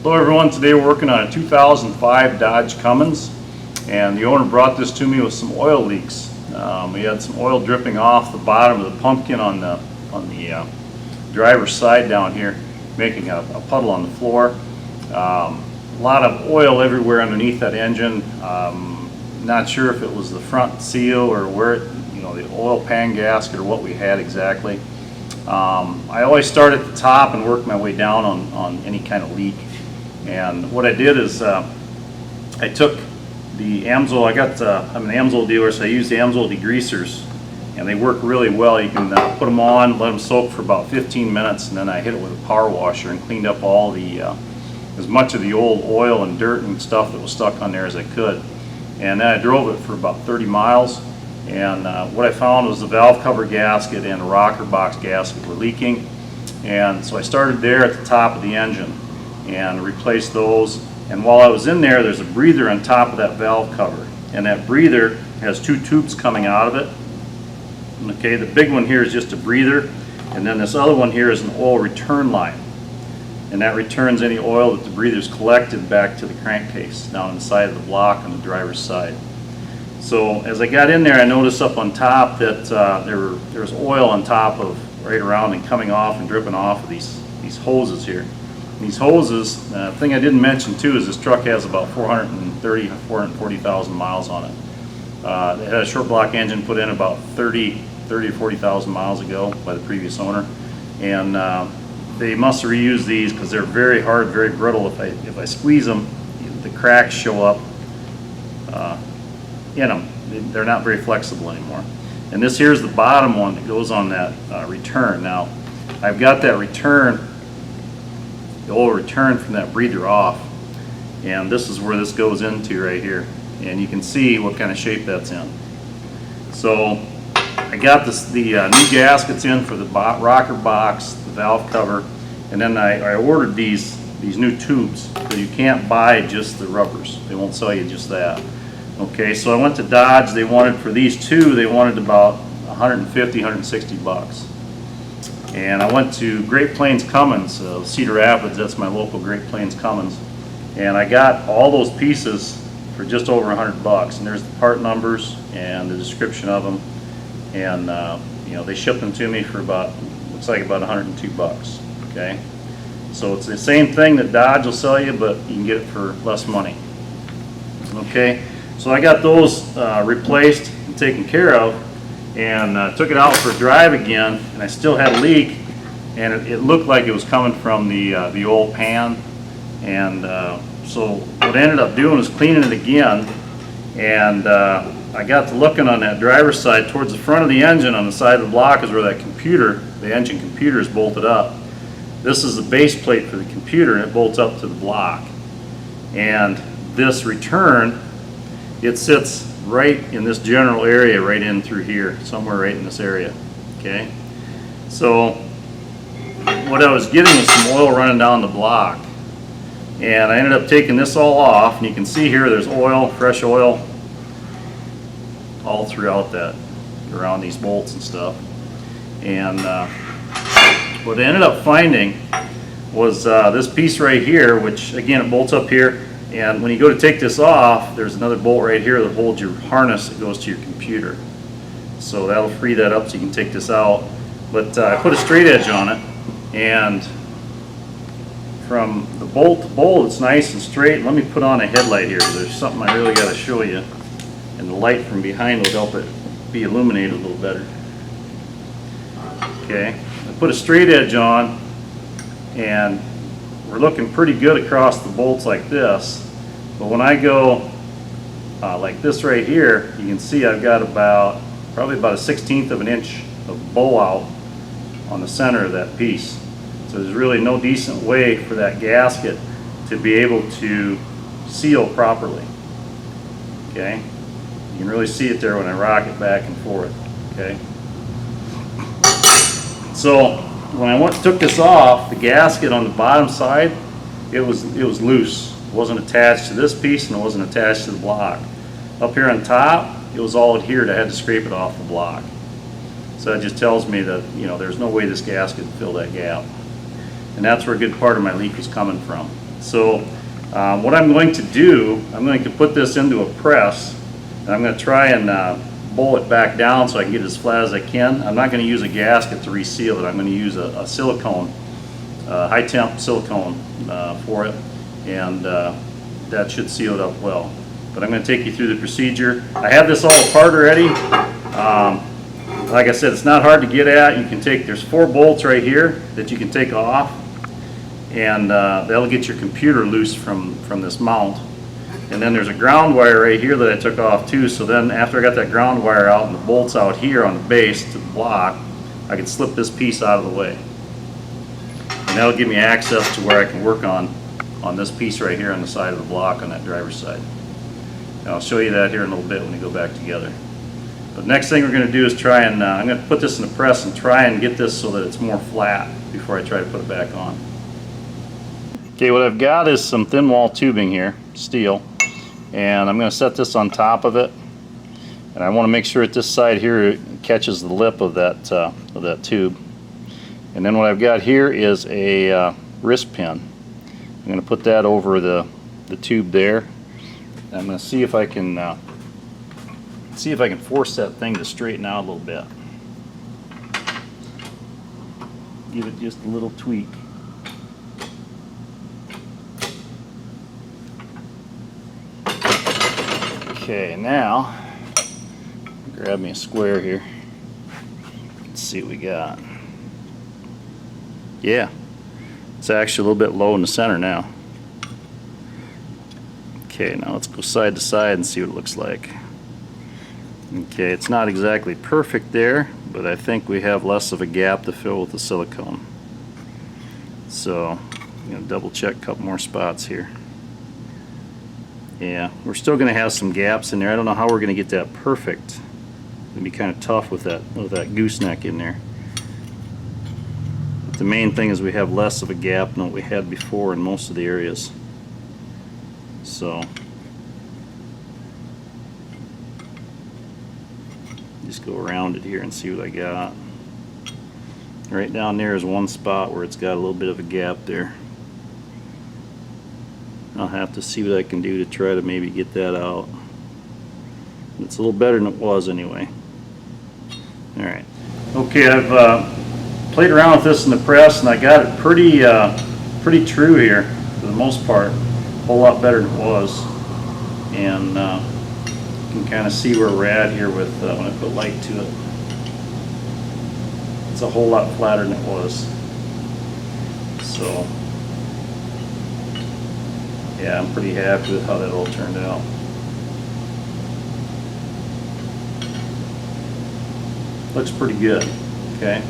Hello everyone, today we're working on a 2005 Dodge Cummins, and the owner brought this to me with some oil leaks. We had some oil dripping off the bottom of the pumpkin on the driver's side down here, making a puddle on the floor. A lot of oil everywhere underneath that engine. Not sure if it was the front seal or where it, the oil pan gasket or what we had exactly. I always start at the top and work my way down on any kind of leak. And what I did is I took the Amsoil. I'm an Amsoil dealer, so I use the Amsoil degreasers, and they work really well. You can put them on, let them soak for about 15 minutes, and then I hit it with a power washer and cleaned up all the as much of the old oil and dirt and stuff that was stuck on there as I could. And then I drove it for about 30 miles, and what I found was the valve cover gasket and the rocker box gasket were leaking. And so I started there at the top of the engine and replaced those. And while I was in there, there's a breather on top of that valve cover, and that breather has two tubes coming out of it. Okay, the big one here is just a breather, and then this other one here is an oil return line, and that returns any oil that the breather's collected back to the crankcase down on the side of the block on the driver's side. So as I got in there, I noticed up on top that there was oil on top of, right around and coming off and dripping off of these hoses here. These hoses, the thing I didn't mention too is this truck has about 440,000 miles on it. It had a short block engine put in about 30 or 40,000 miles ago by the previous owner, and they must have reused these because they're very hard, very brittle. If I squeeze them, the cracks show up in them. They're not very flexible anymore. And this here's the bottom one that goes on that return. Now I've got that return, the oil return from that breather off, and this is where this goes into right here, and you can see what kind of shape that's in. So I got the new gaskets in for the rocker box, the valve cover, and then I ordered these new tubes. So you can't buy just the rubbers, they won't sell you just that. Okay, so I went to Dodge. They wanted, for these two, they wanted about 150, 160 bucks. And I went to Great Plains Cummins, Cedar Rapids, that's my local Great Plains Cummins, and I got all those pieces for just over 100 bucks. And there's the part numbers and the description of them, and they shipped them to me for about, looks like about 102 bucks. Okay, so it's the same thing that Dodge will sell you, but you can get it for less money. Okay, so I got those replaced and taken care of, and took it out for a drive again, and I still had a leak, and it looked like it was coming from the old pan. And so what I ended up doing is cleaning it again, and I got to looking on that driver's side towards the front of the engine. On the side of the block is where that computer, the engine computer, is bolted up. This is the base plate for the computer, and it bolts up to the block. And this return, it sits right in this general area, right in through here, somewhere right in this area. Okay, so what I was getting was some oil running down the block, and I ended up taking this all off, and you can see here there's oil, fresh oil, all throughout that, around these bolts and stuff. And what I ended up finding was this piece right here, which again, it bolts up here. And when you go to take this off, there's another bolt right here that holds your harness that goes to your computer. So that'll free that up so you can take this out. But I put a straight edge on it, and from the bolt to bolt, it's nice and straight. Let me put on a headlight here, because there's something I really got to show you. And the light from behind will help it be illuminated a little better. Okay, I put a straight edge on, and we're looking pretty good across the bolts like this, but when I go like this right here, you can see I've got probably about a 1/16 of an inch of bow out on the center of that piece. So there's really no decent way for that gasket to be able to seal properly. Okay, you can really see it there when I rock it back and forth. Okay, so when I took this off, the gasket on the bottom side, it was loose. It wasn't attached to this piece, and it wasn't attached to the block. Up here on top, it was all adhered. I had to scrape it off the block. So that just tells me that there's no way this gasket would fill that gap. And that's where a good part of my leak was coming from. So what I'm going to do, I'm going to put this into a press, and I'm going to try and bowl it back down so I can get it as flat as I can. I'm not going to use a gasket to reseal it. I'm going to use a silicone, high temp silicone for it, and that should seal it up well. But I'm going to take you through the procedure. I have this all apart already. Like I said, it's not hard to get at. You can take, there's 4 bolts right here that you can take off, and that'll get your computer loose from this mount. And then there's a ground wire right here that I took off too, so then after I got that ground wire out and the bolts out here on the base to the block, I can slip this piece out of the way. And that'll give me access to where I can work on this piece right here on the side of the block on that driver's side. And I'll show you that here in a little bit when we go back together. But next thing we're going to do is try and, I'm going to put this in the press and try and get this so that it's more flat before I try to put it back on. Okay, what I've got is some thin wall tubing here, steel. And I'm going to set this on top of it, and I want to make sure that this side here catches the lip of that tube. And then what I've got here is a wrist pin. I'm going to put that over the tube there. I'm going to see if I can force that thing to straighten out a little bit. Give it just a little tweak. Okay, now grab me a square here. Let's see what we got. Yeah, it's actually a little bit low in the center now. Okay, now let's go side to side and see what it looks like. Okay, it's not exactly perfect there, but I think we have less of a gap to fill with the silicone. So I'm going to double check a couple more spots here. Yeah, we're still going to have some gaps in there. I don't know how we're going to get that perfect. It'll be kind of tough with that gooseneck in there. But the main thing is we have less of a gap than what we had before in most of the areas. So just go around it here and see what I got. Right down there is one spot where it's got a little bit of a gap there. I'll have to see what I can do to try to maybe get that out. It's a little better than it was anyway. Alright. Okay, I've played around with this in the press, and I got it pretty true here for the most part. A whole lot better than it was. And you can kind of see where we're at here with when I put light to it. It's a whole lot flatter than it was. So yeah, I'm pretty happy with how that all turned out. Looks pretty good. Okay.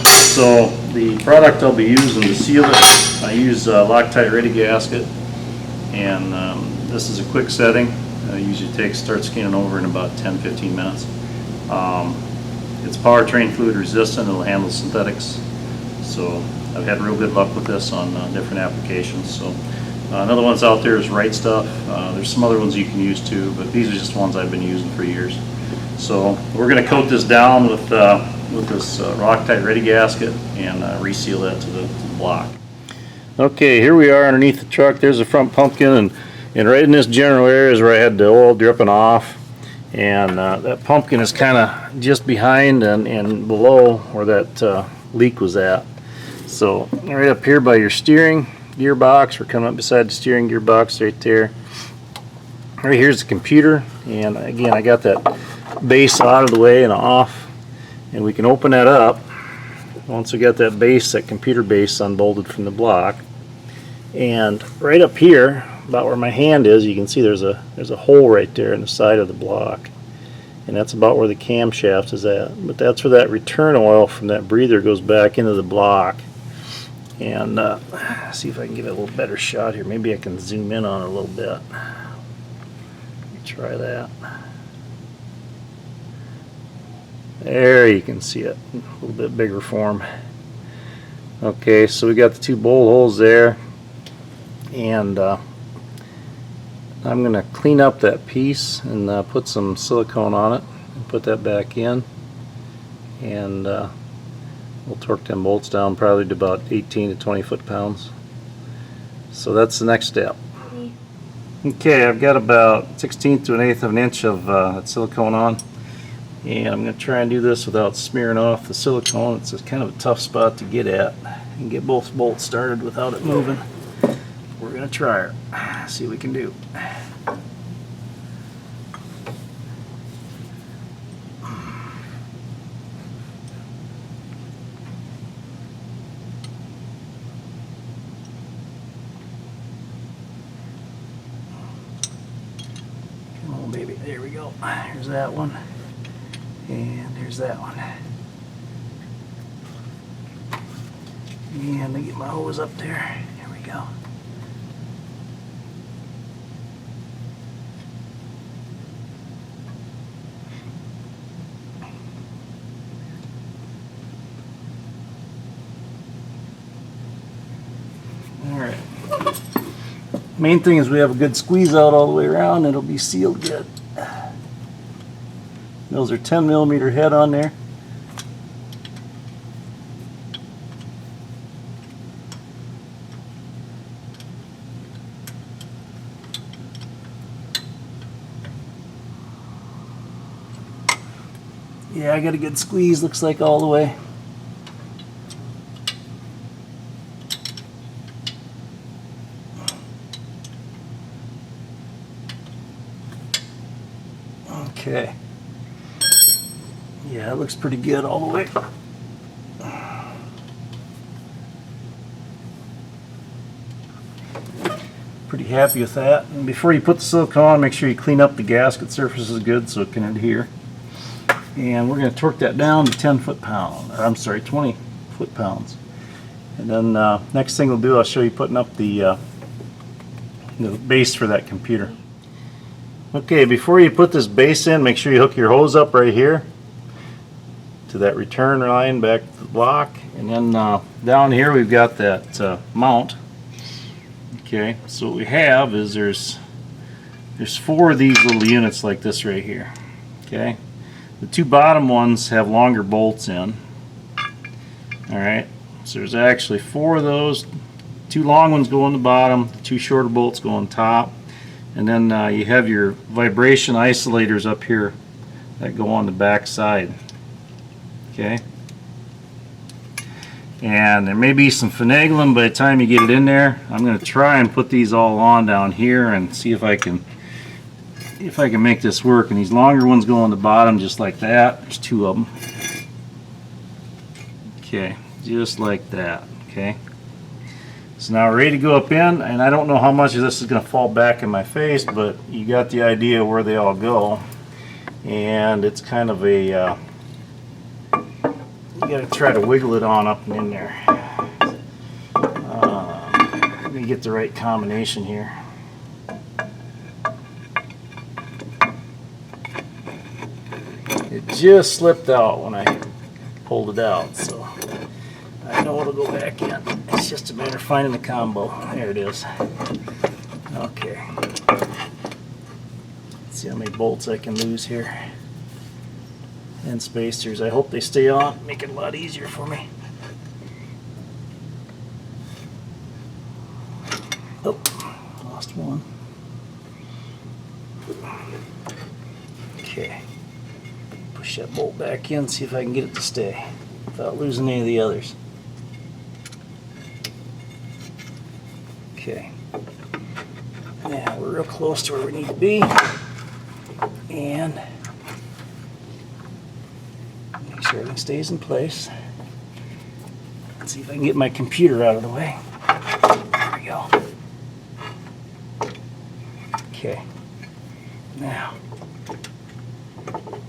So the product I'll be using to seal it, I use Loctite Ready gasket, and this is a quick setting. Usually starts scanning over in about 10-15 minutes. It's powertrain fluid resistant. It'll handle synthetics. So I've had real good luck with this on different applications. So another one's out there is Right Stuff. There's some other ones you can use too, but these are just ones I've been using for years. So we're going to coat this down with this Loctite Ready gasket and reseal that to the block. Okay, here we are underneath the truck. There's the front pumpkin, and right in this general area is where I had the oil dripping off. And that pumpkin is kind of just behind and below where that leak was at. So right up here by your steering gearbox, we're coming up beside the steering gearbox right there. Right here's the computer, and again I got that base out of the way and off, and we can open that up once we got that base, that computer base unbolted from the block. And right up here, about where my hand is, you can see there's a hole right there in the side of the block, and that's about where the camshaft is at. But that's where that return oil from that breather goes back into the block. And see if I can get a little better shot here. Maybe I can zoom in on it a little bit. Let me try that. There, you can see it a little bit bigger form. Okay, so we got the 2 bowl holes there, and I'm going to clean up that piece and put some silicone on it and put that back in, and we'll torque them bolts down probably to about 18 to 20 foot-pounds. So that's the next step. Okay, I've got about 1/16 to 1/8 of an inch of that silicone on, and I'm going to try and do this without smearing off the silicone. It's kind of a tough spot to get at and get both bolts started without it moving. We're going to try it, see what we can do. Come on, baby, there we go. Here's that one, and here's that one. And let me get my hose up there. Here we go. Alright. Main thing is we have a good squeeze out all the way around. It'll be sealed good. Those are 10mm head on there. Yeah, I got a good squeeze, looks like all the way. Okay. Yeah, it looks pretty good all the way. Pretty happy with that. And before you put the silicone on, make sure you clean up the gasket surfaces good so it can adhere. And we're going to torque that down to 10 foot-pounds, or I'm sorry, 20 foot-pounds. And then next thing we'll do, I'll show you putting up the base for that computer. Okay, before you put this base in, make sure you hook your hose up right here to that return line back to the block. And then down here we've got that mount. Okay, so what we have is there's 4 of these little units like this right here. Okay. The 2 bottom ones have longer bolts in. Alright, so there's actually 4 of those. 2 long ones go on the bottom, the 2 shorter bolts go on top. And then you have your vibration isolators up here that go on the back side. Okay? And there may be some finagling by the time you get it in there. I'm going to try and put these all on down here and see if I can make this work. And these longer ones go on the bottom just like that. There's 2 of them. Okay, just like that. Okay. So now we're ready to go up in, and I don't know how much of this is going to fall back in my face, but you got the idea where they all go. And it's kind of a you got to try to wiggle it on up and in there. Let me get the right combination here. It just slipped out when I pulled it out, so I know it'll go back in. It's just a matter of finding the combo. There it is. Okay. Let's see how many bolts I can lose here. And spacers. I hope they stay on. Make it a lot easier for me. Oh, lost one. Okay. Push that bolt back in, see if I can get it to stay without losing any of the others. Okay. Now we're real close to where we need to be. And make sure everything stays in place. Let's see if I can get my computer out of the way. There we go. Okay. Now,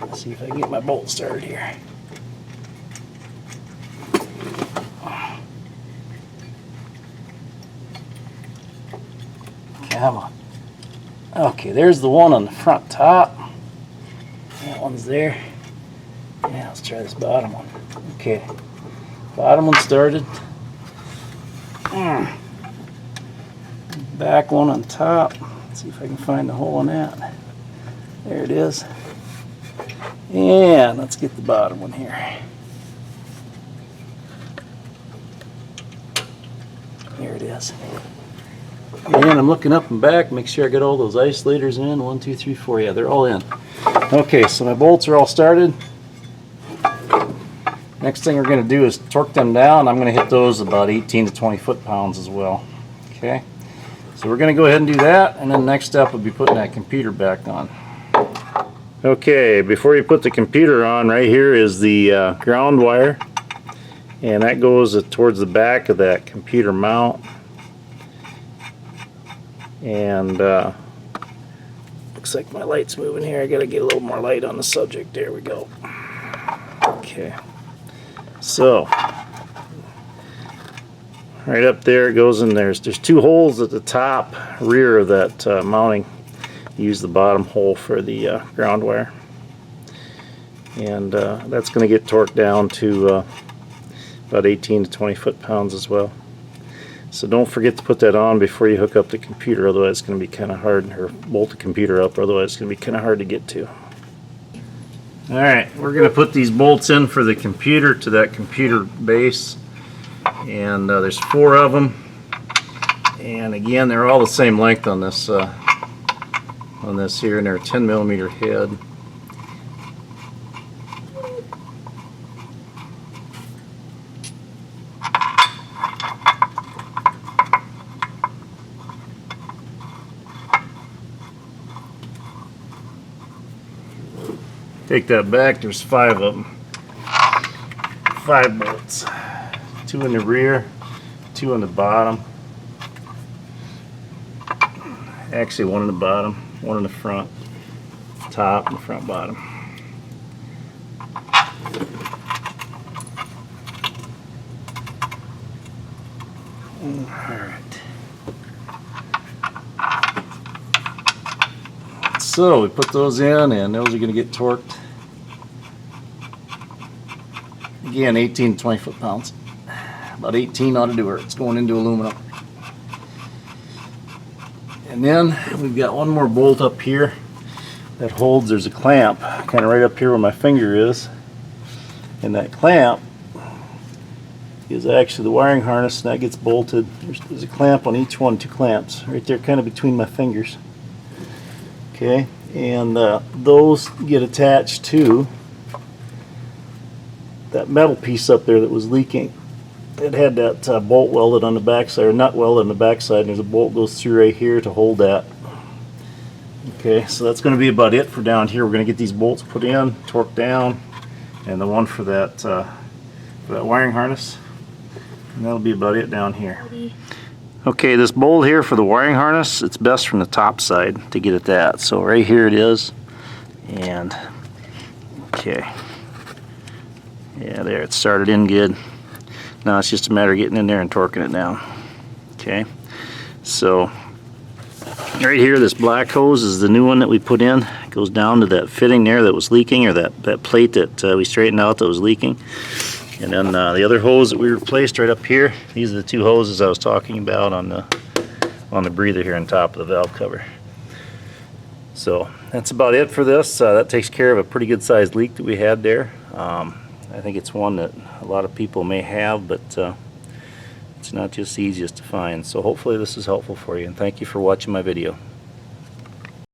let's see if I can get my bolt started here. Come on. Okay, there's the one on the front top. That one's there. Yeah, let's try this bottom one. Okay, bottom one started. Back one on top. Let's see if I can find the hole in that. There it is. And let's get the bottom one here. Here it is. And I'm looking up and back, make sure I got all those isolators in. 1, 2, 3, 4. Yeah, they're all in. Okay, so my bolts are all started. Next thing we're going to do is torque them down. I'm going to hit those about 18 to 20 foot-pounds as well. Okay, so we're going to go ahead and do that, and then next step will be putting that computer back on. Okay, before you put the computer on, right here is the ground wire, and that goes towards the back of that computer mount. And looks like my light's moving here. I gotta get a little more light on the subject. There we go. Okay, so right up there it goes in. There's 2 holes at the top rear of that mounting. Use the bottom hole for the ground wire, and that's going to get torqued down to about 18 to 20 foot-pounds as well. So don't forget to put that on before you hook up the computer, otherwise it's going to be kind of hard, or bolt the computer up, otherwise it's going to be kind of hard to get to. Alright, we're going to put these bolts in for the computer to that computer base, and there's 4 of them, and again they're all the same length on this here, and they're a 10mm head. Take that back, there's 5 of them. 5 bolts. 2 in the rear, 2 on the bottom. Actually 1 in the bottom, 1 in the front, top and front bottom. Alright. So we put those in, and those are going to get torqued. Again, 18 to 20 foot-pounds. About 18 ought to do it. It's going into aluminum. And then we've got 1 more bolt up here that holds. There's a clamp kind of right up here where my finger is, and that clamp is actually the wiring harness, and that gets bolted. There's a clamp on each one, 2 clamps right there kind of between my fingers. Okay, and those get attached to that metal piece up there that was leaking. It had that bolt welded on the backside, or nut welded on the backside, and there's a bolt goes through right here to hold that. Okay, so that's going to be about it for down here. We're going to get these bolts put in, torqued down, and the one for that wiring harness, and that'll be about it down here. Okay, this bolt here for the wiring harness, it's best from the top side to get at that. So right here it is, and okay, yeah, there, it started in good. Now it's just a matter of getting in there and torquing it down. Okay, so right here, this black hose is the new one that we put in. It goes down to that fitting there that was leaking, or that plate that we straightened out that was leaking. And then the other hose that we replaced right up here, these are the 2 hoses I was talking about on the breather here on top of the valve cover. So that's about it for this. That takes care of a pretty good sized leak that we had there. I think it's one that a lot of people may have, but it's not just the easiest to find. So hopefully this is helpful for you, and thank you for watching my video.